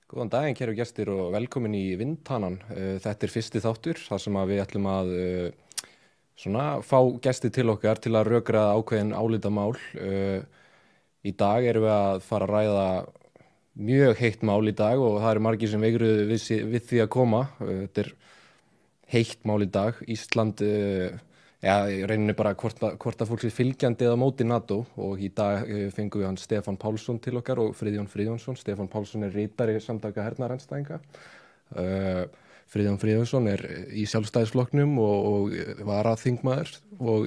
Góðan daginn, kæru gestir og velkomin í Vindhanan. Þetta fyrsti þáttur, þar sem við ætlum að fá gesti til okkar til að rökræða ákveðin álitamál. Í dag erum við að fara að ræða mjög heitt mál í dag og það eru margir sem veigruðu við því að koma. Þetta heitt mál í dag. Ísland, í rauninni bara hvort að fólk sé fylgjandi eða móti NATO, og í dag fengum við hann Stefán Pálsson til okkar og Friðjón Friðjónsson. Stefán Pálsson ritari Samtaka hernaðarandstæðinga. Friðjón Friðjónsson í Sjálfstæðisflokknum og varaþingmaður og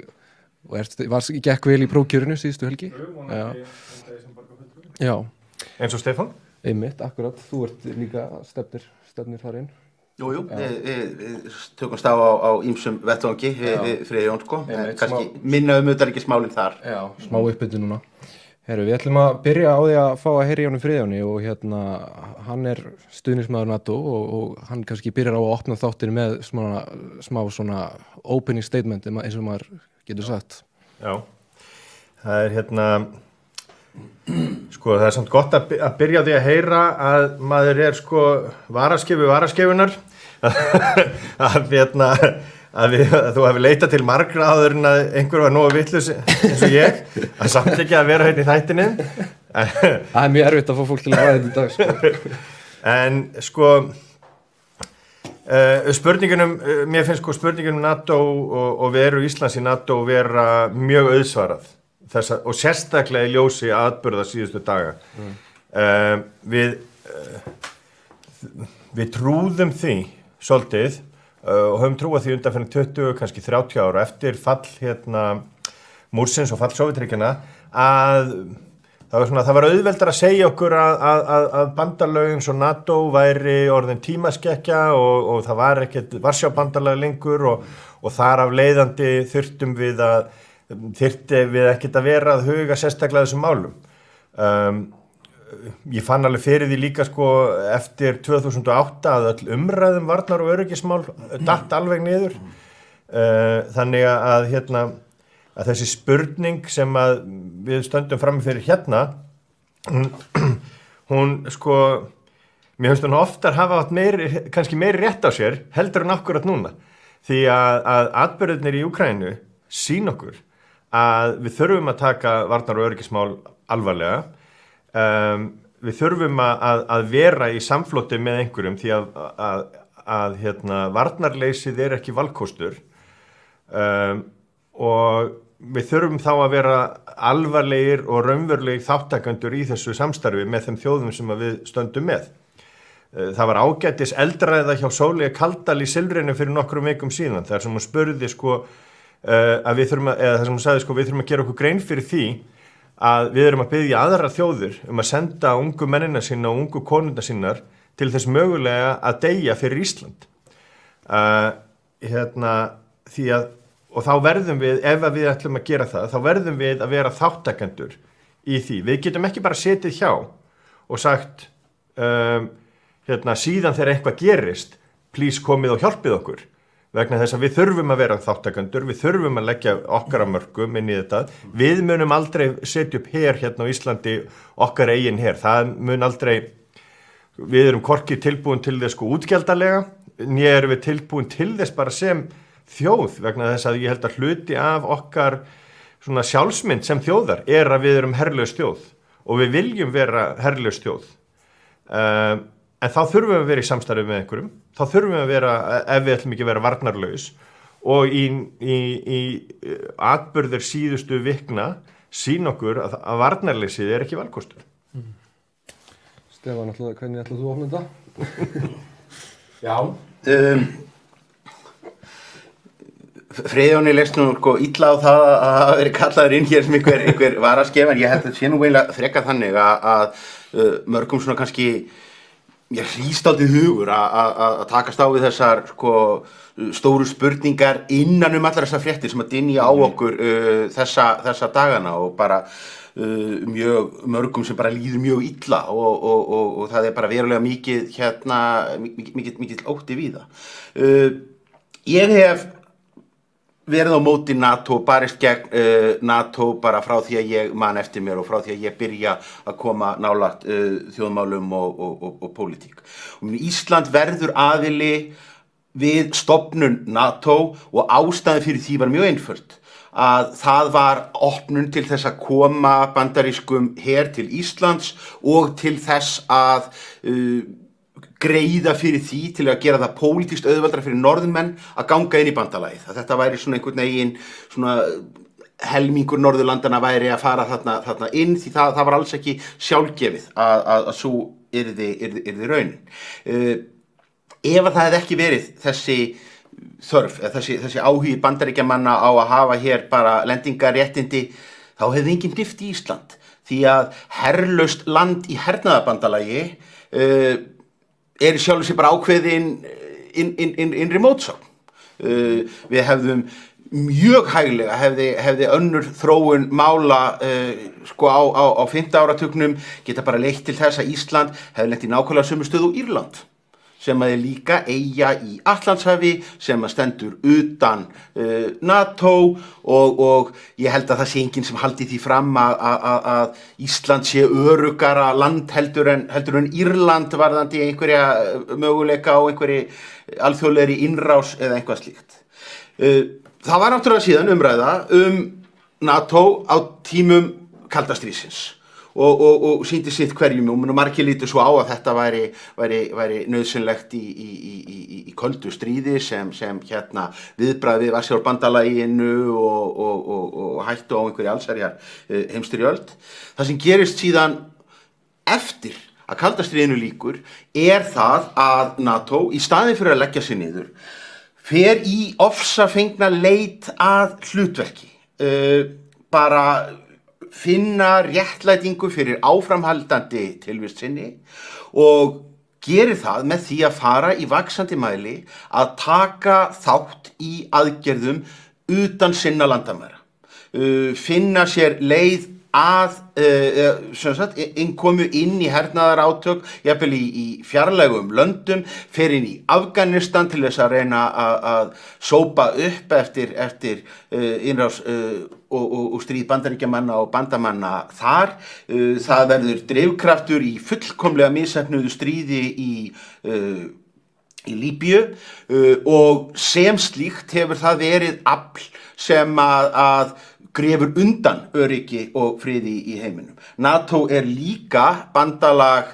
gekk vel í prófkjörinu síðustu helgi. Já. Eins og Stefán? Einmitt, akkurat. Þú ert líka stefnir þar inn. Jú, við tökumst á ýmsum vettvangi við Friðjón, sko. Kannski minna utanríkismálin þar. Já, smá uppbytun núna. Herru, við ætlum að byrja á því að fá að heyra í honum Friðjóni og hann stuðningsmaður NATO og hann kannski byrjar á að opna þáttir með smá svona opening statement eins og maður getur sagt. Já, það sko, það samt gott að byrja á því að heyra að maður varaskefunar að þú hefur leitað til margra áður en að einhver var nógu vitlaus eins og ég, að samt ekki að vera hérna í þættinu. Það mjög erfitt að fá fólk til að ræða þetta í dag, sko. En sko, mér finnst spurningunum NATO og veru Íslands í NATO vera mjög auðsvarað. Og sérstaklega í ljósi atburða síðustu daga. Við trúðum því svolítið og höfum trúað því undan fyrir 20, kannski 30 ára eftir fall múrsins og fall Sovétríkjanna að það var auðveldar að segja okkur að bandalögin svo NATO væri orðin tímaskekkja og það var ekkert Varsjárbandalagið lengur og þar af leiðandi þyrftum við ekkert að vera að huga sérstaklega þessum málum. Ég fann alveg fyrir því líka sko eftir 2008 að öll umræðum varnar og öryggismál datt alveg niður. Þannig að þessi spurning sem að við stöndum frammi fyrir hún sko, mér finnst hún oftar hafa átt kannski meiri rétt á sér heldur en akkurat núna. Því að atburðirnir í Úkraínu sýna okkur að við þurfum að taka varnar og öryggismál alvarlega. Við þurfum að vera í samfloti með einhverjum því að varnarleysið ekki valkostur og við þurfum þá að vera alvarlegir og raunverulegir þáttakendur í þessu samstarfi með þeim þjóðum sem við stöndum með. Það var ágætis eldræða hjá Sóleyju Kaldal í Silfrinu fyrir nokkrum vikum síðan, þar sem hún spurði sko að við þurfum að gera okkur grein fyrir því að við erum að biðja aðrar þjóðir að senda ungu mennina sína og ungu konuna sínar til þess mögulega að deyja fyrir Ísland. Og þá verðum við, ef við ætlum að gera það, þá verðum við að vera þáttakendur í því. Við getum ekki bara setið hjá og sagt síðan þegar eitthvað gerist, please komið og hjálpið okkur. Vegna þess að við þurfum að vera þáttakendur, við þurfum að leggja okkar að mörkum inn í þetta. Við munum aldrei setja upp her hérna á Íslandi, okkar eigin her. Það mun aldrei, við erum hvorki tilbúin til þess sko útgjaldarlega, né erum við tilbúin til þess bara sem þjóð, vegna þess að ég held að hluti af okkar svona sjálfsmynd sem þjóðar að við erum herlaus þjóð og við viljum vera herlaus þjóð. En þá þurfum við að vera í samstarfi með einhverjum, þá þurfum við að vera, ef við ætlum ekki að vera varnarlaus, og í atburðir síðustu vikna sýna okkur að varnarleysið ekki valkostur. Stefán, hvernig ætlar þú að opna þetta? Já. Friðjóni leist nú sko illa á það að vera kallaður inn hér sem einhver varaskef, en ég held að þetta sé nú eiginlega frekar þannig að mörgum svona kannski ég hrýst dálítið hugur að takast á við þessar sko stóru spurningar innan allar þessar fréttir sem að dynja á okkur þessa dagana og bara mjög mörgum sem bara líður mjög illa og það bara verulega mikið ótti við það. Ég hef verið á móti NATO, barist gegn NATO bara frá því að ég man eftir mér og frá því að ég byrja að koma nálægt þjóðmálum og pólitík. Ísland verður aðili við stofnun NATO og ástæðan fyrir því var mjög einföld. Að það var opnun til þess að koma bandarískum her til Íslands og til þess að greiða fyrir því til að gera það pólitískt auðveldara fyrir norðmenn að ganga inn í bandalagið. Að þetta væri svona einhvern veginn svona helmingur Norðurlandana væri að fara þarna inn því það var alls ekki sjálfgefið að svo yrði raunin. Ef að það hefði ekki verið þessi þörf, þessi áhugi Bandaríkjamanna á að hafa hér bara lendingarréttindi, þá hefði enginn dyft í Ísland. Því að herlaust land í hernaðarbandalagi er í sjálfu sér bara ákveðin innri mótsögn. Við hefðum mjög hæglega hefði önnur þróun mála á 5. áratugnum geta bara leitt til þess að Ísland hefði lent í nákvæmlega sömu stöðu og Írland, sem að er líka eyja í Atlantshafi, sem að stendur utan NATO og ég held að það sé enginn sem haldi því fram að Ísland sé öruggara land heldur en Írland varðandi einhverja möguleika á einhverju alþjóðlegri innrás eða eitthvað slíkt. Það var náttúrulega síðan umræða NATO á tímum kalda stríðsins. Og sýndi sitt hverjum og margir lítu svo á að þetta væri nauðsynlegt í köldu stríði sem viðbragð við Varsjárbandalaginu og hættu á einhverju allsherjar heimsstyrjöld. Það sem gerist síðan eftir að kalda stríðinu lýkur er það að NATO í staðinn fyrir að leggja sig niður fer í ofsafengna leit að hlutverki, bara finna réttlætingu fyrir áframhaldandi tilvist sinni og gerir það með því að fara í vaxandi mæli að taka þátt í aðgerðum utan sinna landamæra. Finna sér leið að komu inn í hernaðarátök, jafnvel í fjarlægum löndum, fer inn í Afganistan til þess að reyna að sópa upp eftir innrás og stríð Bandaríkjamanna og bandamanna þar. Það verður drifkraftur í fullkomlega misheppnuðu stríði í Líbíu og sem slíkt hefur það verið afl sem að grefur undan öryggi og friði í heiminum. NATO er líka bandalag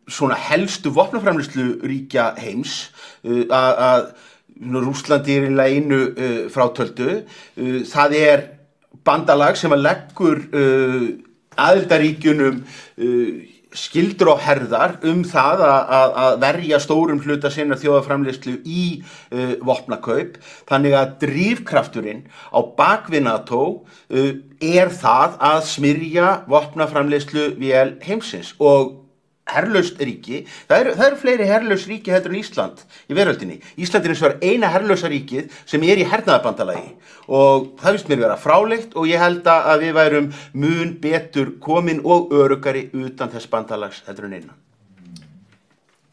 svona helstu vopnaframleiðslu ríkja heims að Rússlandi er í einu frátöldu. Það er bandalag sem að leggur aðildarríkjunum skyldur á herðar það að verja stórum hluta sinnar þjóðarframleiðslu í vopnakaup. Þannig að drifkrafturinn á bakvið NATO er það að smyrja vopnaframleiðslu vél heimsins og herlaust ríki, það eru fleiri herlaus ríki heldur en Ísland í veröldinni. Ísland er eins og eina herlausa ríkið sem er í hernaðarbandalagi og það finnst mér vera fráleitt og ég held að við værum mun betur komin og öruggari utan þess bandalags heldur en innan.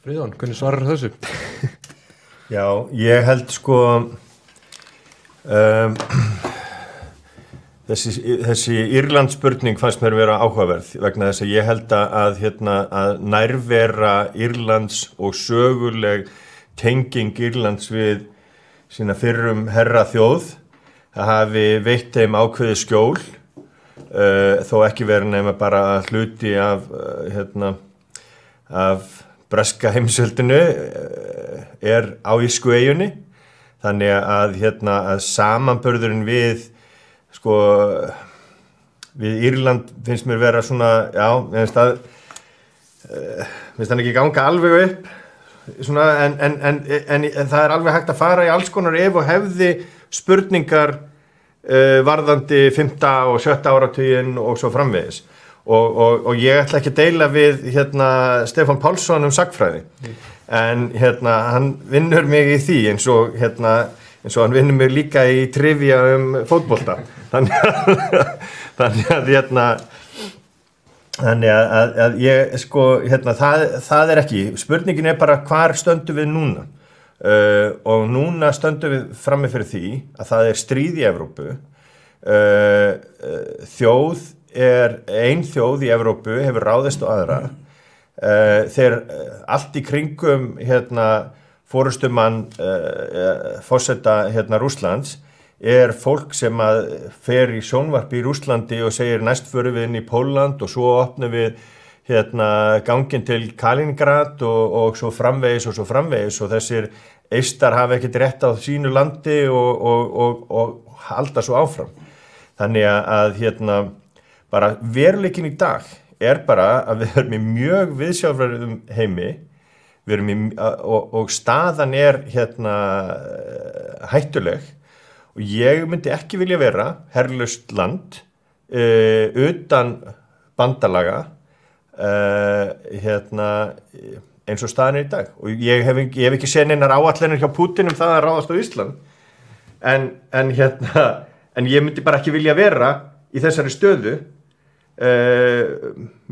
Friðjón, hvernig svarar þessu? Já, ég held Þessi Írland spurning fannst mér vera áhugaverð vegna þess að ég held að nærvera Írlands og söguleg tenging Írlands við sína fyrrum herra þjóð það hafi veitt þeim ákveðið skjól þó ekki verið nema bara hluti af breska heimsveldinu er á írsku eyjunni þannig að samanburðurinn við við Írland finnst mér vera svona, já, finnst hann ekki ganga alveg upp, svona, en það er alveg hægt að fara í alls konar ef og hefði spurningar varðandi 5. og 7. áratuginn og svo framvegis. Og ég ætla ekki að deila við Stefán Pálsson sagnfræði, en hann vinnur mig í því eins og hann vinnur mig líka í trivia fótbolta. Þannig að ég það er ekki, spurningin er bara hvar stöndum við núna og núna stöndum við frammi fyrir því að það stríð í Evrópu. Ein þjóð í Evrópu hefur ráðist á aðra. Þeir allt í kringum forystumann forseta Rússlands fólk sem fer í sjónvarpi í Rússlandi og segir næst förum við inn í Pólland og svo opnum við ganginn til Kaliningrad og svo framvegis og þessir eistar hafa ekkert rétt á sínu landi og halda svo áfram. Þannig að bara veruleikinn í dag bara að við erum í mjög viðsjárverðum heimi, við erum og staðan hættuleg og ég myndi ekki vilja vera herlaust land utan bandalaga eins og staðan í dag og ég hef ekki séð neinar áætlanir hjá Pútín það að ráðast á Ísland en ég myndi bara ekki vilja vera í þessari stöðu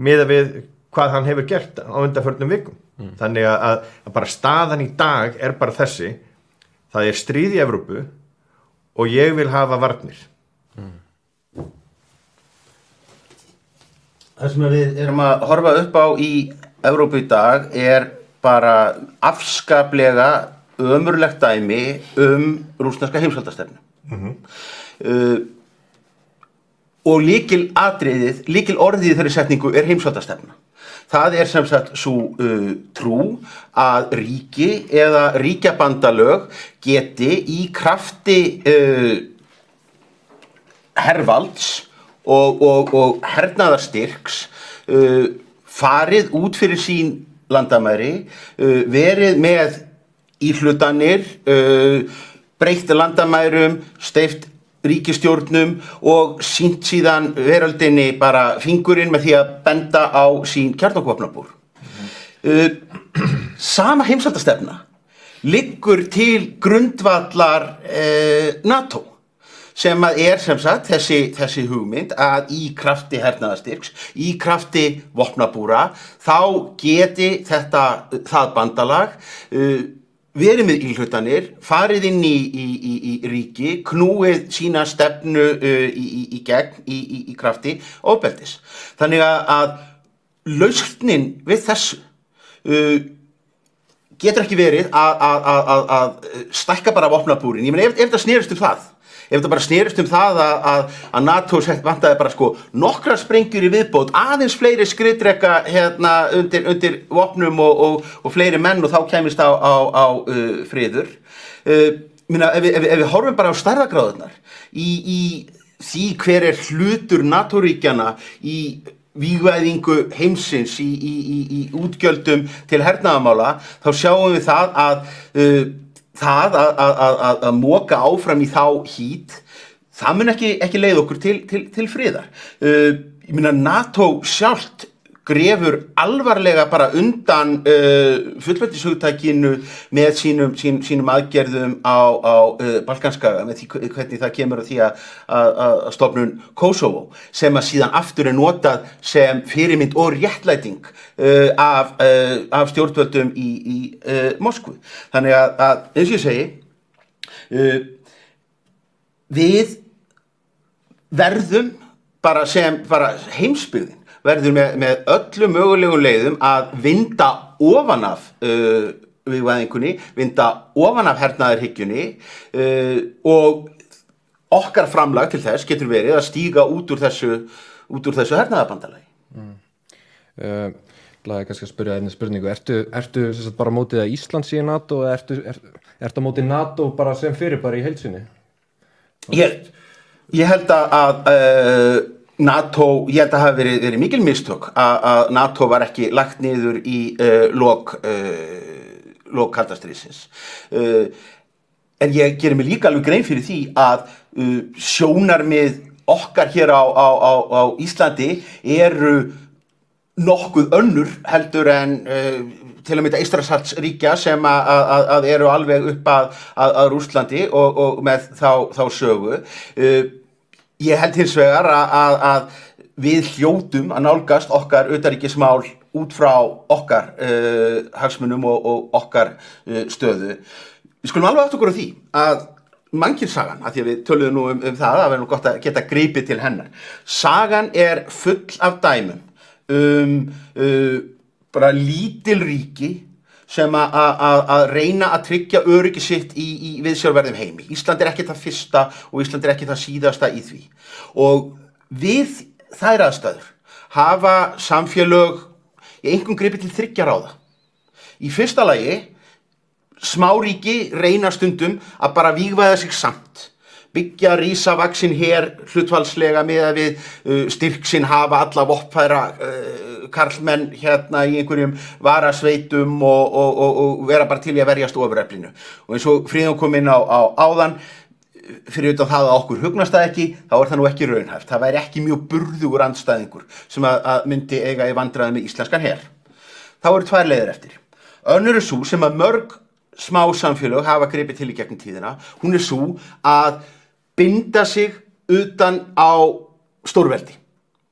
miðað við hvað hann hefur gert á undanförnum vikum. Þannig að bara staðan í dag bara þessi, það stríð í Evrópu og ég vil hafa varnir. Það sem við erum að horfa upp á í Evrópu í dag bara afskaplega ömurlegt dæmi rússneska heimsvaldastefnu. Og lykil orðið í þeirri setningu heimsvaldastefna. Það sem sagt svo trú að ríki eða ríkjabandalög geti í krafti hervalds og hernaðarstyrks farið út fyrir sín landamæri, verið með íhlutanir, breytt landamærum, steypt ríkisstjórnum og sýnt síðan veröldinni bara fingurinn með því að benda á sín kjarnorkuvopnabúr. Sama heimsvaldastefna liggur til grundvallar NATO sem sem sagt þessi hugmynd að í krafti hernaðarstyrks, í krafti vopnabúra þá geti það bandalag verið með íhlutanir, farið inn í ríki, knúið sína stefnu í gegn í krafti ofbeldis. Þannig að lausnin við þessu getur ekki verið að stækka bara vopnabúrin. Ég meina ef það snerist það, ef það bara snerist það að NATO vantaði bara nokkrar sprengjur í viðbót, aðeins fleiri skriðdreka undir vopnum og fleiri menn og þá kæmist á friður. Ef við horfum bara á stærðargráðurnar í því hver hlutur NATO-ríkjanna í vígvæðingu heimsins í útgjöldum til hernaðarmála, þá sjáum við það að moka áfram í þá hít, það mun ekki leiða okkur til friðar. Ég meina NATO sjálft grefur alvarlega bara undan fullveldishugtakinu með sínum aðgerðum á Balkanskaga, með því hvernig það kemur að því að stofnun Kosovo, sem að síðan aftur notað sem fyrirmynd og réttlæting af stjórnvöldum í Moskvu. Þannig að eins og ég segi, við verðum bara heimsbyggðin verður með öllum mögulegum leiðum að vinda ofan af vígvæðingunni, vinda ofan af hernaðarhyggjunni og okkar framlag til þess getur verið að stíga út úr þessu hernaðarbandalagi. Laði kannski að spyrja einni spurningu. Ertu bara mótið að Ísland sé í NATO eða ertu mótið NATO bara sem fyrir bara í heild sinni? Ég held að NATO, ég held að hafa verið mikil mistök að NATO var ekki lagt niður í lok kalda stríðsins. En ég gerir mig líka alveg grein fyrir því að sjónarmið okkar hér á Íslandi eru nokkuð önnur heldur en til að mynda Eystrasaltsríkja sem að eru alveg upp að Rússlandi og með þá sögu. Ég held hins vegar að við hljótum að nálgast okkar utanríkismál út frá okkar hagsmunum og okkar stöðu. við skulum alveg átta okkur á því að mannkynsagan, að því að við töluðum nú um það, að vera nú gott að geta gripið til hennar. Sagan full af dæmum bara lítil ríki sem að reyna að tryggja öryggi sitt í viðsjárverðum heimi. Ísland ekki það fyrsta og Ísland ekki það síðasta í því. Og við þær aðstæður hafa samfélög einkum gripið til 3 ráða. Í fyrsta lagi, smáríki reyna stundum að bara vígvæða sig samt, byggja risavaxin her hlutfallslega með að við styrk sinn hafa alla vopnfæra karlmenn hérna í einhverjum varasveitum og vera bara til í að verjast ofureflinu. Og eins og Friðjón kom inn á áðan, fyrir utan það að okkur hugnast það ekki, þá það nú ekki raunhæft. Það væri ekki mjög burðugur andstæðingur sem að myndi eiga í vandræði með íslenskan her. Þá eru 2 leiðir eftir. Önnur sú sem að mörg smá samfélög hafa gripið til í gegnum tíðina, hún sú að binda sig utan á stórveldi.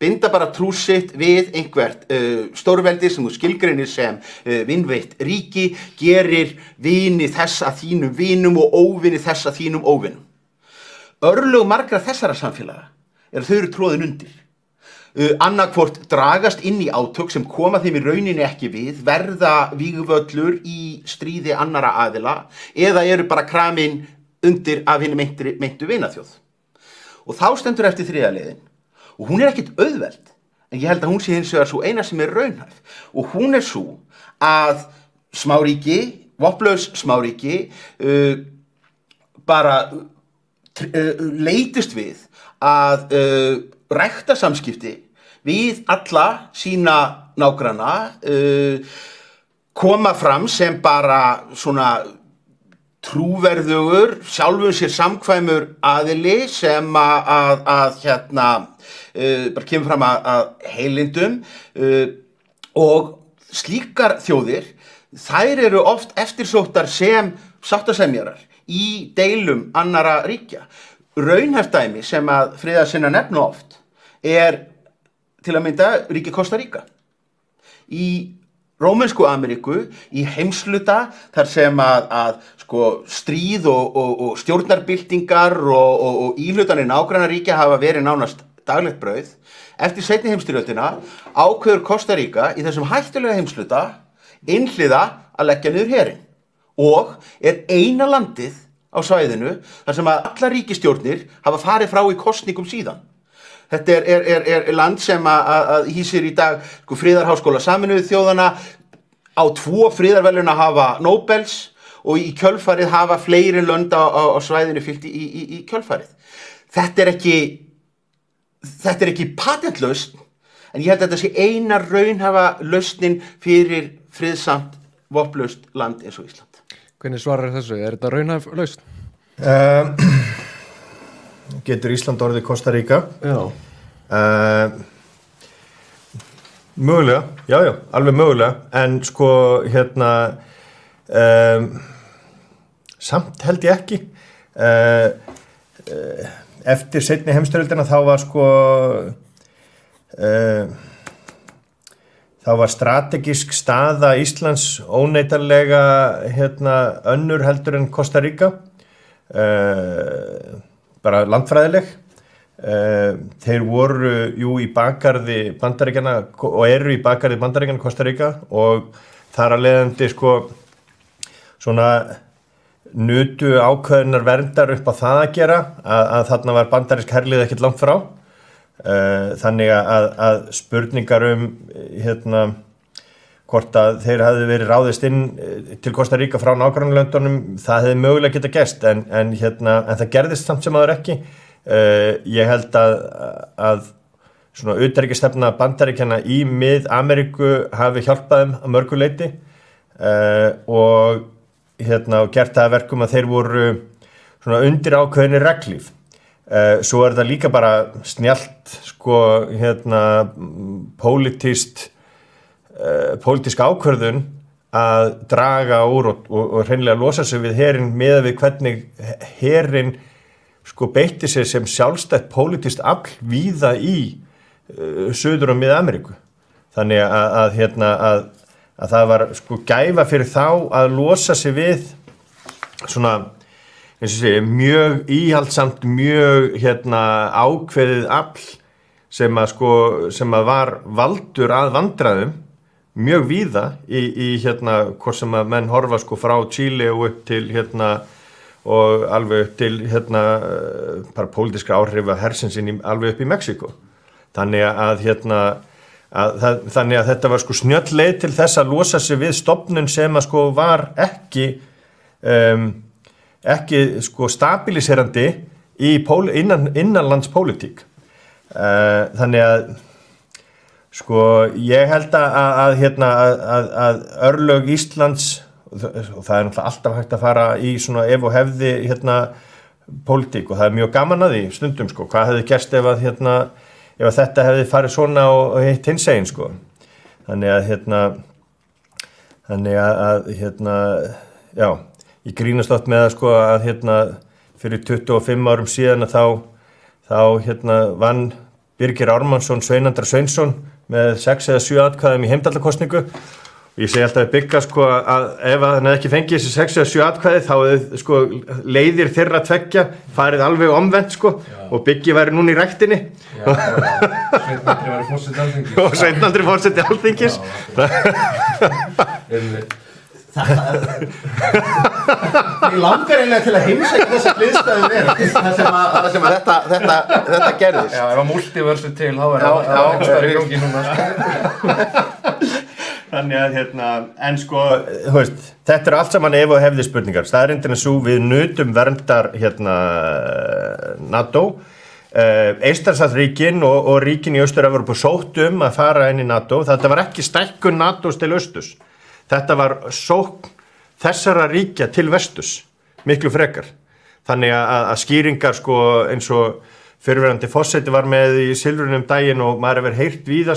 Binda bara trú sitt við einhvert stórveldi sem þú skilgreinir sem vinveitt ríki, gerir vini þess að þínum vinum og óvini þess að þínum óvinum. Örlög margra þessara samfélaga að þau eru troðin undir. Annarkvort dragast inn í átök sem koma þeim í rauninni ekki við, verða vígvöllur í stríði annara aðila eða eru bara kramin undir af hinni meintu vinaþjóð. Og þá stendur eftir 3. leiðin og hún ekkert auðveld, en ég held að hún sé hins vegar svo eina sem raunhæf og hún sú að smáríki, vopnlaus smáríki bara leitist við að rækta samskipti við alla sína nágranna, koma fram sem bara svona trúverðugur, sjálfum sér samkvæmur aðili sem bara kemur fram að heilindum og slíkar þjóðir, þær eru oft eftirsóttar sem sáttasemjarar í deilum annara ríkja. Raunhæft dæmi sem að Friða sinna nefna oft til að mynda ríki Kosta Ríka. Í Rómönsku Ameríku, í heimsluta þar sem að stríð og stjórnarbyltingar og íhlutanir nágrannaríkja hafa verið nánast daglegt brauð. Eftir seinni heimsstyrjöldina ákveður Kosta Ríka í þessum hættulega heimsluta einhliða að leggja niður herinn og eina landið á svæðinu þar sem að allar ríkisstjórnir hafa farið frá í kosningum síðan. Þetta land sem að hýsir í dag friðarháskóla Sameinuðu þjóðanna, á 2 friðarverðlauna hafa Nóbels og í kjölfarið hafa fleiri lönd á svæðinu fylgt í kjölfarið. Þetta ekki patentlausn, en ég held að þetta sé eina raunhæfa lausnin fyrir friðsamt vopnlaust land eins og Ísland. Hvernig svarar þessu? Þetta raunhæf lausn? Getur Ísland orðið Kosta Ríka? Já. Mögulega, já, alveg mögulega, en samt held ég ekki. Eftir seinni heimsstyrjöldina þá var strategísk staða Íslands óneitanlega önnur heldur en Kosta Ríka, bara landfræðileg. Þeir voru í bakgarði Bandaríkjanna og eru í bakgarði Bandaríkjanna Kosta Ríka og þar að leiðandi svona nutu ákveðnar verndar upp á það að gera að þarna var bandarísk herlið ekkert langt frá. Þannig að spurningar hvort að þeir hefðu verið ráðist inn til Kosta Ríka frá nágrannalöndunum, það hefði mögulega geta gerst en það gerðist samt sem áður ekki. Ég held að svona utanríkisstefna Bandaríkjanna í Mið-Ameríku hafi hjálpað þeim að mörgu leyti og gert það að verkum að þeir voru svona undir ákveðinni reglíf. Svo það líka bara snjallt pólitísk ákvörðun að draga úr og hreinlega losa sig við herinn miðað við hvernig herinn beitti sér sem sjálfstætt pólitískt afl víða í Suður- og Mið-Ameríku. Þannig að það var gæfa fyrir þá að losa sig við svona, eins og sé, mjög íhaldsamt, mjög ákveðið afl sem að var valdur að vandræðum mjög víða í hvort sem að menn horfa frá Chile og upp til og alveg upp til bara pólitískra áhrifa hersins inn alveg upp í Mexíkó. Þannig að þannig að þetta var snjöll leið til þess að losa sig við stofnun sem að var ekki stabiliserandi í innanlandspólitík. Þannig að ég held að örlög Íslands, og það er náttúrulega alltaf hægt að fara í svona ef og hefði pólitík, og það er mjög gaman að því stundum hvað hefði gerst ef að þetta hefði farið svona og hitt hinsegin já, ég grínast oft með að fyrir 25 árum síðan að þá vann Birgir Ármannsson Sveinandra Sveinsson með 6 eða 7 atkvæðum í heimdallakosningu. Ég segi alltaf við Bigga að ef hann hefði ekki fengið þessi 6 eða 7 atkvæði þá hefði leiðir þeirra tveggja farið alveg omvend og Biggi væri núna í ræktinni. Sveinaldri væri forseti Alþingis. Og Sveinaldri forseti Alþingis. Ég langar eiginlega til að heimsækja þessa hliðstæðu það sem þetta gerðist. Já, ef að multiversu til þá er það í gangi núna. Þannig að en þetta eru allt saman ef og hefði spurningar. Staðreyndin er sú við nutum verndar NATO. Eystrasaltsríkin og ríkin í Austur-Evrópu sóttu að fara inn í NATO. Þetta var ekki stækkun NATOs til austurs. Þetta var sókn þessara ríkja til vesturs, miklu frekar. Þannig að skýringar eins og fyrrverandi forseti var með í Silfrinu daginn og maður hefur heyrt víða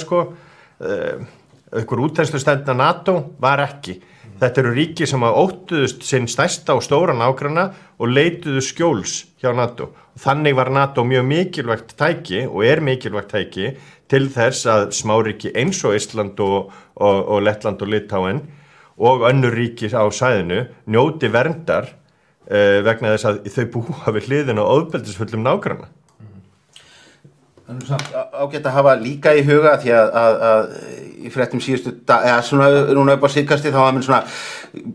einhver útþenslustefna NATO var ekki. Þetta eru ríki sem óttuðust sinn stærsta og stóra nágranna og leituðu skjóls hjá NATO. Þannig var NATO mjög mikilvægt tæki og er mikilvægt tæki til þess að smáríki eins og Ísland og Lettland og Litáen og önnur ríki á svæðinu njóti verndar vegna þess að þau búa við hliðina á ofbeldisfullum nágranna. Þannig ágætt að hafa líka í huga því að í fréttum síðustu eða svona núna upp á síðkasti þá var mann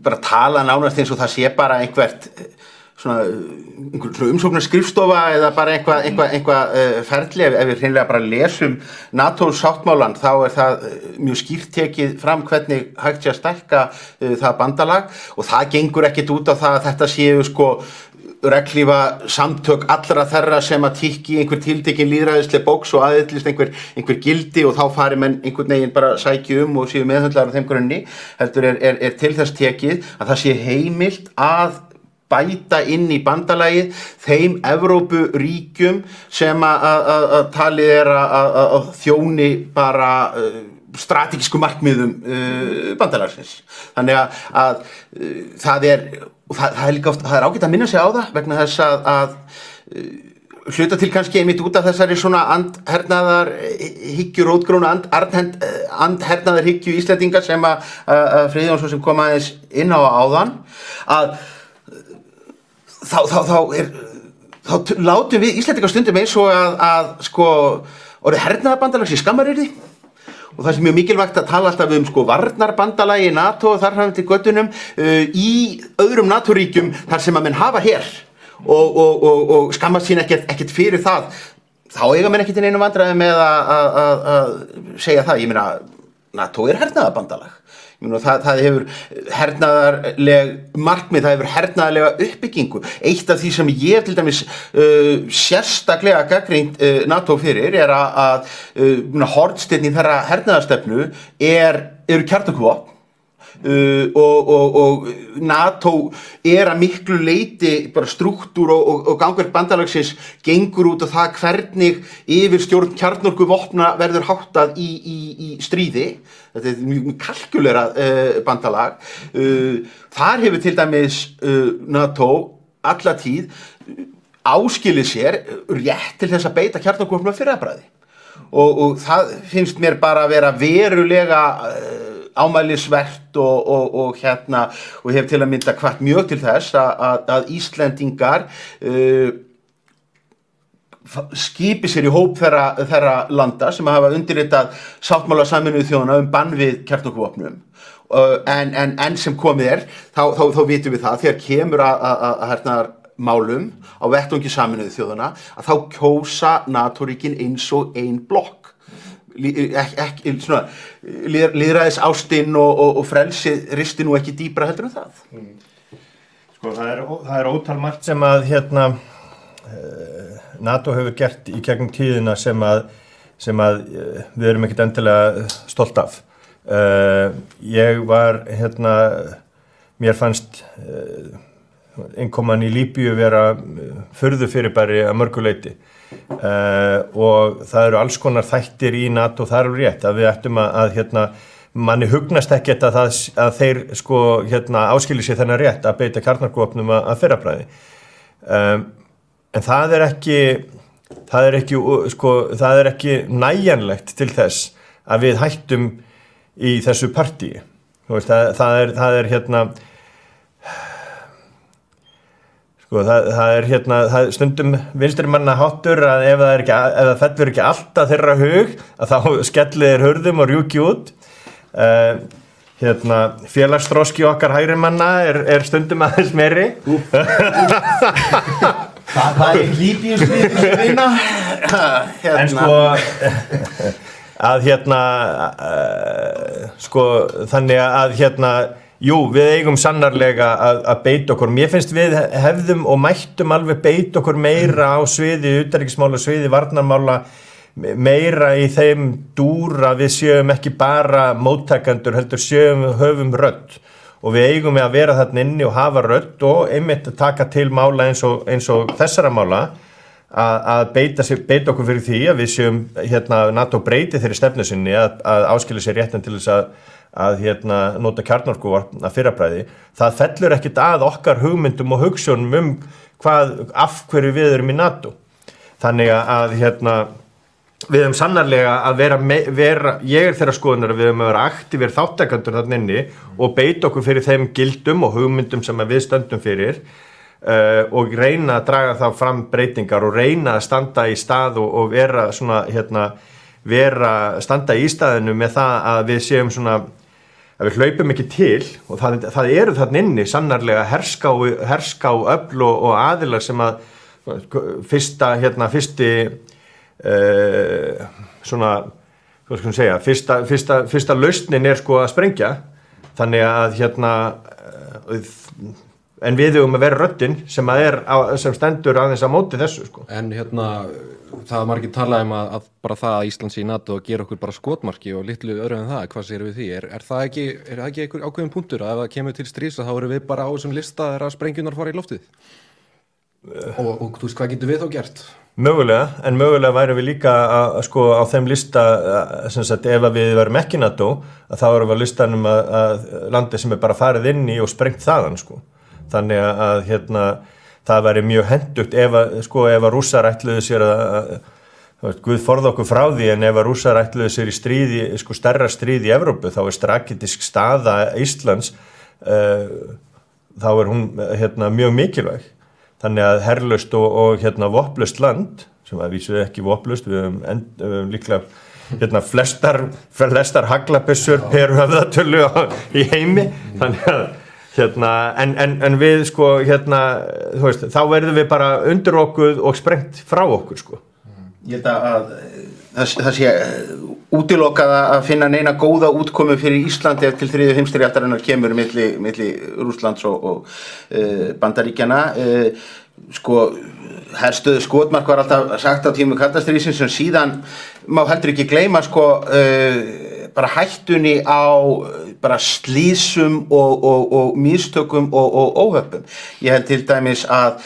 bara tala nánast eins og það sé bara einhver umsóknarskrifstofa eða bara eitthvað ferli ef við hreinlega bara lesum NATO-sáttmálann þá er það mjög skýrt tekið fram hvernig hægt sé að stækka það bandalag og það gengur ekkert út á það að þetta séu reglífa samtök allra þeirra sem að tikki einhver tiltekin lýðræðisleg bóks og aðhyllist einhver gildi og þá fari menn einhvern veginn bara sækja og séu meðhöndlar á þeim grunni heldur er til þess tekið að það sé heimilt að bæta inn í bandalagið þeim Evrópuríkjum sem að talið er að þjóni bara strategísku markmiðum bandalagsins. Þannig að það er líka oft, það er ágætt að minna sig á það vegna þess að hluta til kannski einmitt út af þessari svona andhernaðarhyggju, rótgrónu andhernaðarhyggju Íslendinga sem að Friðjón svo sem kom aðeins inn á áðan að þá látum við Íslendingar stundum eins og að orðið hernaðarbandalags í skammaryrði og það er mjög mikilvægt að tala alltaf varnarbandalagi NATO og þar fram til göttunum í öðrum NATO-ríkjum þar sem að menn hafa her og skammast sín ekkert fyrir það þá eiga menn ekkert í neinum vandræðum með að segja það. Ég meina NATO er hernaðarbandalag. Það hefur hernaðarleg markmið, það hefur hernaðarlega uppbyggingu. Eitt af því sem ég til dæmis sérstaklega gagnrýnt NATO fyrir er að hornsteinninn í þeirra hernaðarstefnu eru kjarnorkuvopn og NATO er að miklu leyti bara struktúr og gangverk bandalagsins gengur út á það hvernig yfirstjórn kjarnorkuvopna verður háttað í stríði. Þetta er mjög kalkulerað bandalag. Þar hefur til dæmis NATO alla tíð áskilið sér rétt til þess að beita kjarnorkuvopnum fyrir afbragði og það finnst mér bara að vera verulega ámælisvert og hef til að mynda hvatt mjög til þess að Íslendingar skipi sér í hóp þeirra landa sem hafa undirritað sáttmála Sameinuðu þjóðanna bann við kjarnorkuvopnum en sem komið þá vitum við það þegar kemur að hernaðarmálum á vettvangi Sameinuðu þjóðanna að þá kjósa NATO-ríkin eins og ein blokk ekki svona lýðræðis ástin og frelsi risti nú ekki dýpra heldur en það Sko það er ótalmargt sem að NATO hefur gert í gegnum tíðina sem að við erum ekkert endilega stolt af ég var mér fannst innkoman í Líbíu vera furðufyrirbæri að mörgu leyti og það eru alls konar þættir í NATO það er rétt að við ættum að manni hugnast ekkert að þeir sko áskilji sér þennan rétt að beita kjarnorkuvopnum að fyrrabræði en það er ekki nægjanlegt til þess að við hættum í þessu partíi það er það er stundum vinstri manna háttur að ef það fellur ekki allt að þeirra hug að þá skellir hurðum og rjúki út félagsþroski okkar hægri manna er stundum aðeins meiri það er Líbíustríðina en þannig að jú, við eigum sannarlega að beita okkur. Mér finnst við hefðum og mættum alveg beita okkur meira á sviði utanríkismála, sviði varnarmála, meira í þeim dúra við séum ekki bara móttakendur, heldur höfum rödd. Og við eigum að vera þarna inni og hafa rödd og einmitt að taka til mála eins og þessara mála að beita okkur fyrir því að við séum NATO breyti þeirri stefnu sinni að áskilja sér réttin til þess að nota kjarnorkuvopn að fyrrabræði. Það fellur ekkert að okkar hugmyndum og hugsjónum af hverju við erum í NATO. Þannig að við höfum sannarlega að vera ég þeirra skoðunar að við höfum að vera aktífir þáttakendur þarna inni og beita okkur fyrir þeim gildum og hugmyndum sem við stöndum fyrir og reyna að draga þá fram breytingar og reyna að standa í stað og vera svona standa í staðinu með það að við séum svona að við hlaupum ekki til og það eru þarna inni sannarlega herská öfl og aðilar sem að fyrsti svona hvað skal ég segja fyrsta lausnin sko að sprengja þannig að en við höfum að vera röddin sem stendur aðeins á móti þessu sko. En það var ekki talað að bara það að Ísland sé í NATO og gera okkur bara skotmarki og litlu öðru en það, hvað sér við því? Er það ekki einhver ákveðin punktur að ef það kemur til stríðs þá erum við bara á þessum lista þegar sprengjunar fara í loftið? Og þú veist, hvað getum við þá gert? Mögulega, en mögulega værum við líka á þeim lista sem sagt ef við verum ekki NATO að þá erum við á listanum að landi sem bara farið inn í og sprengt þaðan sko. Þannig að það væri mjög hentugt ef að Rússar ætluðu sér að Guð forða okkur frá því en ef að Rússar ætluðu sér í stríði, stærra stríð í Evrópu þá strategisk staða Íslands þá hún mjög mikilvæg. Þannig að herlaust og vopnlaust land sem að vísu ekki vopnlaust við höfum líklega flestar haglabyssur per höfðatölu í heimi þannig að en við þú veist, þá verðum við bara undirokkuð og sprengt frá okkur Ég held að það sé útilokað að finna neina góða útkomu fyrir Íslandi ef til þriðju heimsstyrjaldarinnar kemur milli Rússlands og Bandaríkjanna herstöðu skotmark var alltaf sagt á tímum kalda stríðsins sem síðan má heldur ekki gleyma bara hættunni á bara slísum og mistökum og óhöppum. Ég held til dæmis að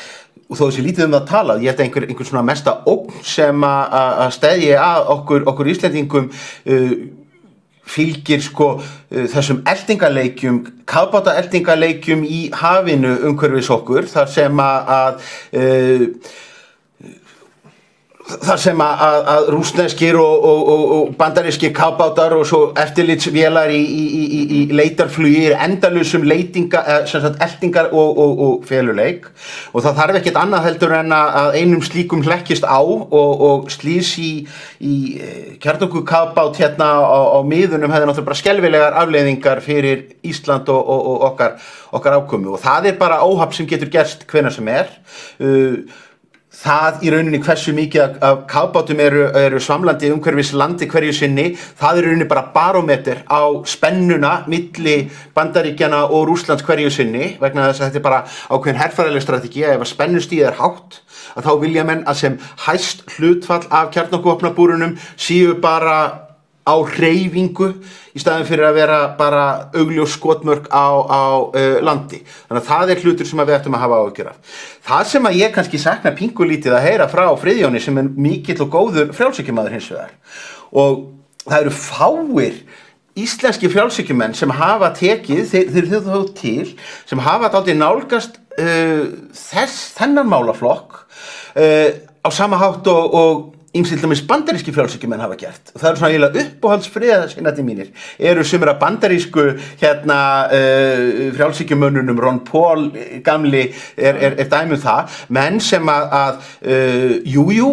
þó þessi lítið það talað, ég held að einhver svona mesta ógn sem að steðji að okkur Íslendingum fylgir þessum eldingaleikjum, kafbátaeldingaleikjum í hafinu umhverfis okkur, þar sem að þar sem að rússneskir og bandarískir kafbátar og svo eftirlitsvélar í leitarflugi endalausum eltingar og feluleik og það þarf ekkert annað heldur en að einum slíkum hlekkist á og slís í kjarnorkukafbát hérna á miðunum hefði náttúrulega bara skelfilegar afleiðingar fyrir Ísland og okkar afkomu og það bara óhapp sem getur gerst hvenær sem það í rauninni hversu mikið af kafbátum eru svamlandi umhverfis landi hverju sinni, það í rauninni bara barómeter á spennuna milli Bandaríkjanna og Rússlands hverju sinni, vegna þess að þetta bara ákveðin herfræðileg strategía, ef að spennustigið hátt, að þá vilja menn að sem hæst hlutfall af kjarnorkuvopnabúrunum séu bara á hreyfingu í staðin fyrir að vera bara augljós skotmörk á landi. Þannig að það hlutur sem við ættum að hafa áhyggjur af. Það sem að ég kannski sakna pingulítið að heyra frá Friðjóni sem mikill og góður frjálshyggjumaður hins vegar. Og það eru fáir íslenski frjálshyggjumenn sem hafa tekið, þeir þó til, sem hafa dálítið nálgast þennan málaflokk á sama hátt og ýmsir til dæmis bandaríski frjálshyggjumenn hafa gert. Og það eru svona eiginlega uppáhaldsfriðarsinnarnir mínir. Eru sumir af bandarísku frjálshyggjumönnunum, Ron Paul gamli er dæmi það, menn sem jú,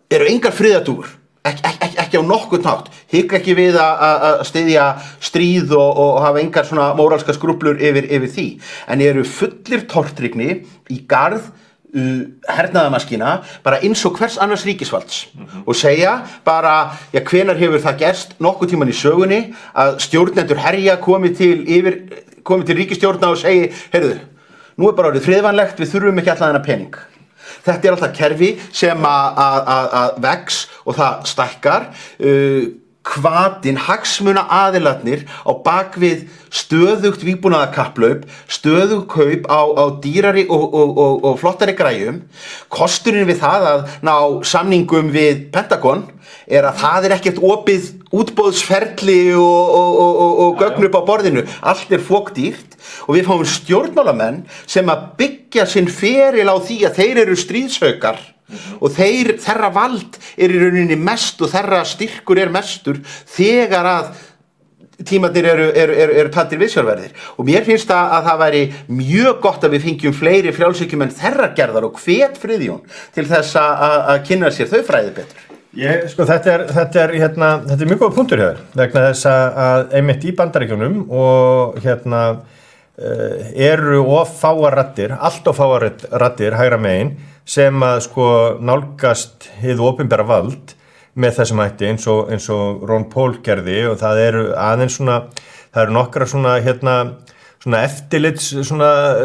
eru engar friðardúfur. Ekki á nokkurn hátt. Hika ekki við að styðja stríð og hafa engar svona móralska skrúplur yfir því. En eru fullir tortryggni í garð hernaðarmaskína bara eins og hvers annars ríkisvalds og segja bara, hvenær hefur það gerst nokkuð tíman í sögunni að stjórnendur herja komið til ríkisstjórna og segi, heyrðu, nú bara orðið friðvænlegt, við þurfum ekki alltaf þennan pening. Þetta alltaf kerfi sem að vex og það stækkar, hvatinn, hagsmuna aðilarnir á bakvið stöðugt vígbúnaðarkapplaup, stöðugt kaup á dýrari og flottari græjum. Kosturinn við það að ná samningum við Pentagon að það ekkert opið útboðsferli og gögn upp á borðinu. Allt fokdýrt og við fáum stjórnmálamenn sem að byggja sinn feril á því að þeir eru stríðshaukar og þeirra vald í rauninni mest og þeirra styrkur mestur þegar að tímarnir eru taldir viðsjárverðir og mér finnst að það væri mjög gott að við fengjum fleiri frjálshyggjumenn þeirra gerðar og hvet Friðjón til þess að kynna sér þau fræði betur. Þetta er mjög góð punktur hér vegna þess að einmitt í Bandaríkjunum og eru of fáar raddir, allt of fáar raddir hægra megin sem að nálgast hið opinbera vald með þessum hætti eins og Ron Paul gerði og það eru aðeins það eru nokkra svona eftirlits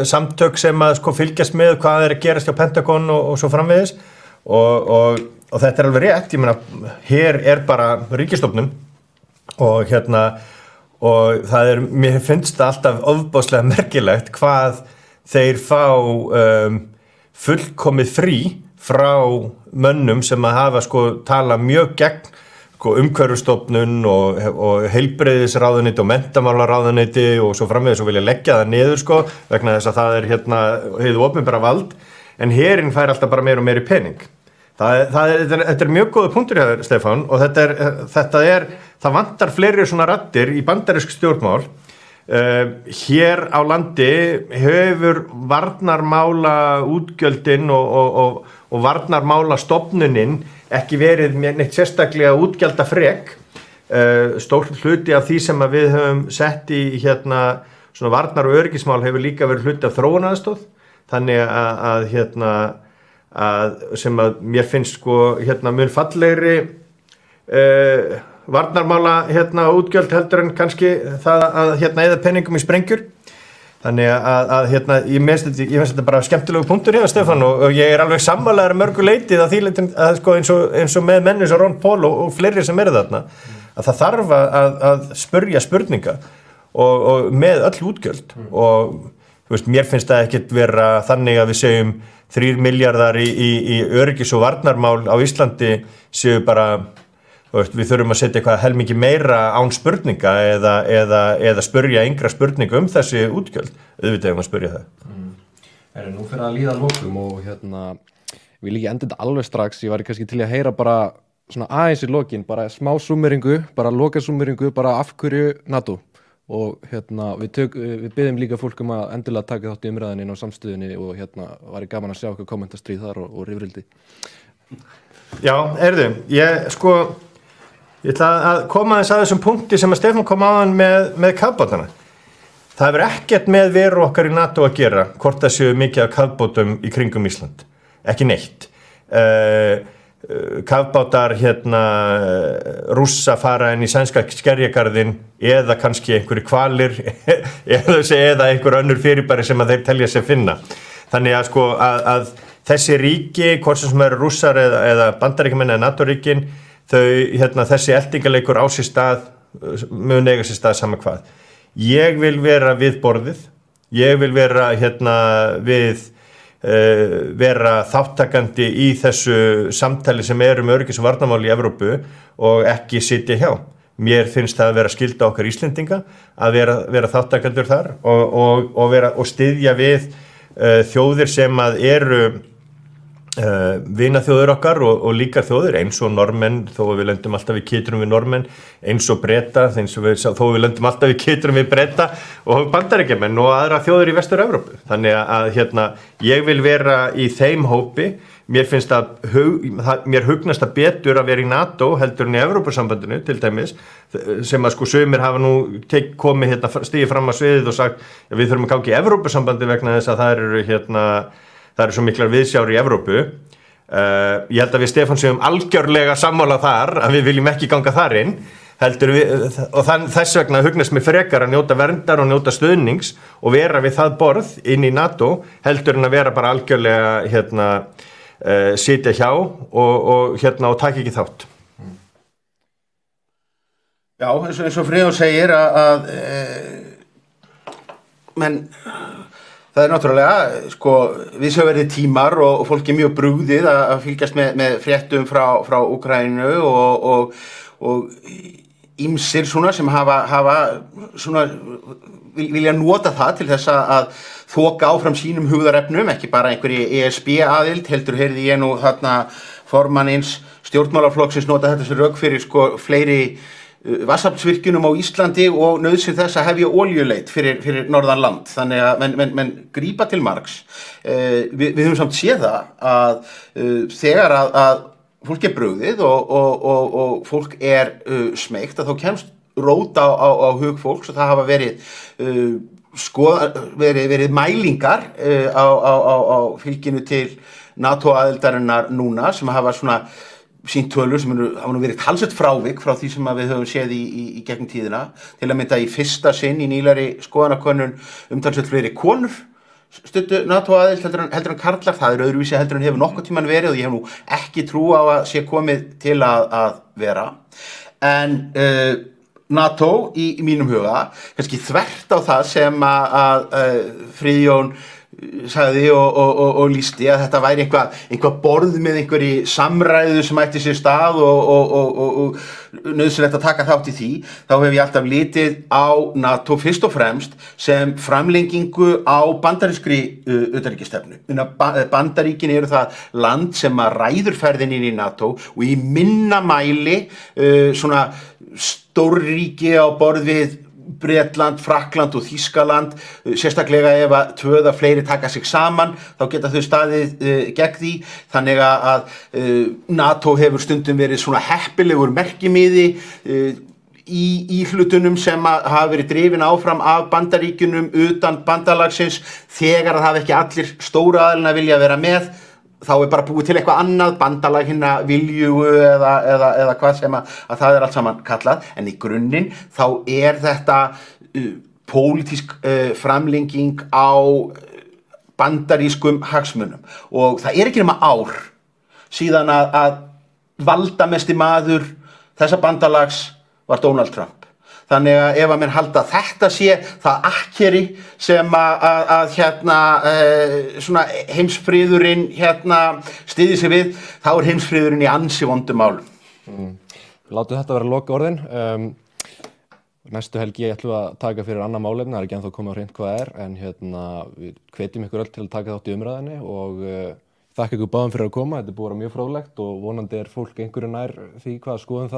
samtök sem að fylgjast með hvað að gerast hjá Pentagon og svo framvegis og þetta alveg rétt, ég meina hér bara ríkisstofnun og og það mér finnst það alltaf ofboðslega merkilegt hvað þeir fá fullkomið frí frá mönnum sem að hafa tala mjög gegn umhverfisstofnun og heilbrigðisráðuneyti og menntamálaráðuneyti og svo framvegis og vilja leggja það niður vegna þess að það hið opinbera vald en herinn fær alltaf bara meir og meiri pening. Þetta mjög góða punktur hjá þér, Stefán, og það vantar fleiri svona raddir í bandarísk stjórnmál. Hér á landi hefur varnarmála útgjöldin og varnarmála stofnunin ekki verið neitt sérstaklega útgjaldafrek. Stór hluti af því sem að við höfum sett í svona varnar- og öryggismál hefur líka verið hluti af þróunaraðstoð, þannig að sem að mér finnst mun fallegri varnarmála útgjöld heldur en kannski það að eða peningum í sprengjur. Þannig að ég finnst þetta bara skemmtilegu punktur hér, Stefán, og ég alveg sammálaður mörgu leitið að því leitin að eins og með menn eins og Ron Paul og fleiri sem þarna, að það þarf að spyrja spurninga og með öll útgjöld og mér finnst það ekkert vera þannig að við segjum 3 milljarðar í öryggis- og varnarmál á Íslandi séu bara við þurfum að setja eitthvað helmingi meira án spurninga eða spyrja yngra spurninga þessi útgjöld. Auðvitað að spyrja það. Nú fyrir að líða lokum og og ég líki enda þetta alveg strax, ég væri kannski til að heyra bara svona aðeins í lokin, bara smá summeringu, bara loka summeringu, bara af hverju NATO og við biðjum líka fólk að endilega taka þátt í umræðinni á samstöðunni og væri gaman að sjá eitthvað kommentastríð þar og rifrildi. Já, ég ætla að koma aðeins að þessum punkti sem að Stefán kom áðan með kafbátana. Það hefur ekkert með veru okkar í NATO að gera, hvort það séu mikið af kafbátum í kringum Ísland. Ekki neitt. Kafbátar Rússa fara inn í sænska skerjagarðinn eða kannski einhverju hvalir eða einhver önnur fyrirbæri sem að þeir telja sig finna. Þannig að þessi ríki, hvort sem eru Rússar eða Bandaríkjamenn eða NATO-ríkin, þessi eltingaleikur á sér stað, mun eiga sér stað sama hvað. Ég vil vera við borðið, ég vil vera vera þáttakandi í þessu samtali sem öryggis- og varnarmál í Evrópu og ekki sitja hjá. Mér finnst það að vera skylda okkar Íslendinga að vera þáttakandur þar og styðja við þjóðir sem að eru vinaþjóðir okkar og líka þjóðir eins og Normenn, þó við lendum alltaf í kitrum við Normenn, eins og Breta, þó við lendum alltaf í kitrum við Breta og Bandaríkjamenn og aðra þjóðir í Vestur-Evrópu. Þannig að ég vil vera í þeim hópi. Mér finnst mér hugnast það betur að vera í NATO heldur en í Evrópusambandinu til dæmis, sem að sumir hafa nú komið stigið fram á sviðið og sagt að við þurfum að ganga í Evrópusambandi vegna þess að það eru svo miklar viðsjár í Evrópu. Ég held að við Stefán séum algjörlega sammála þar að við viljum ekki ganga þar inn, og þess vegna hugnast mér frekar að njóta verndar og njóta stuðnings og vera við það borð inn í NATO heldur en að vera bara algjörlega sitja hjá og taka ekki þátt. Já, eins og Friðjón segir að menn það náttúrulega, við séum verið tímar og fólk mjög brugðið að fylgjast með fréttum frá Úkraínu og ýmsir sem hafa vilja nota það til þess að þoka áfram sínum hugðarefnum, ekki bara einhverju ESB aðild, heldur heyrði ég nú formannins stjórnmálaflokksins nota þetta sem rök fyrir fleiri vatnsaflsvirkjunum á Íslandi og nauðsyn þess að hefja olíuleit fyrir norðan land. Þannig að menn grípa til marks. Við höfum samt séð það að þegar að fólk brugðið og fólk smeygt, að þá kemst rót á hug fólks og það hafa verið mælingar á fylginu til NATO-aðildarinnar núna sem hafa sínt tölur sem hafa verið talsvert frávik frá því sem við höfum séð í gegnum tíðina. Til að mynda í fyrsta sinn í nýlegri skoðanakönnun talsvert fleiri konur studdu NATO-aðild heldur en karlar. Það öðruvísi heldur en hefur nokkuð tímann verið og ég hef nú ekki trú á að sé komið til að vera. En NATO í mínum huga, kannski þvert á það sem að Friðjón sagði og lýsti að þetta væri eitthvað borð með einhverju samræðu sem ætti sér stað og nauðsynlegt að taka þátt í því, þá hef ég alltaf litið á NATO fyrst og fremst sem framlengingu á bandarískri utanríkisstefnu. Bandaríkin eru það land sem að ræður ferðin inn í NATO og í minna mæli stórríki á borð við Bretland, Frakkland og Þýskaland, sérstaklega ef að tvö eða fleiri taka sig saman, þá geta þau staðið gegn því. Þannig að NATO hefur stundum verið heppilegur merkimiði í hlutunum sem hafa verið drifin áfram af Bandaríkjunum utan bandalagsins þegar það hafa ekki allir stóra aðilina vilja vera með. Þá bara búið til eitthvað annað, bandalag viljugu eða hvað sem að það allt saman kallað. En í grunninn þá þetta pólitísk framlenging á bandarískum hagsmunum. Og það ekki nema ár síðan að valdamesti maður þessa bandalags var Donald Trump. Þannig að ef að menn halda að þetta sé það akkeri sem að heimsfriðurinn styðji sig við, þá heimsfriðurinn í ansi vondum málum. Látum þetta vera loka orðin. Næstu helgi ætlum við að taka fyrir annað málefni, það ekki ennþá komið á hreint hvað en við hvetjum ykkur öll til að taka þátt í umræðinni og þakka ykkur báðum fyrir að koma, þetta er búið að vera mjög fróðlegt og vonandi er fólk einhverju nær því hvað skoðum það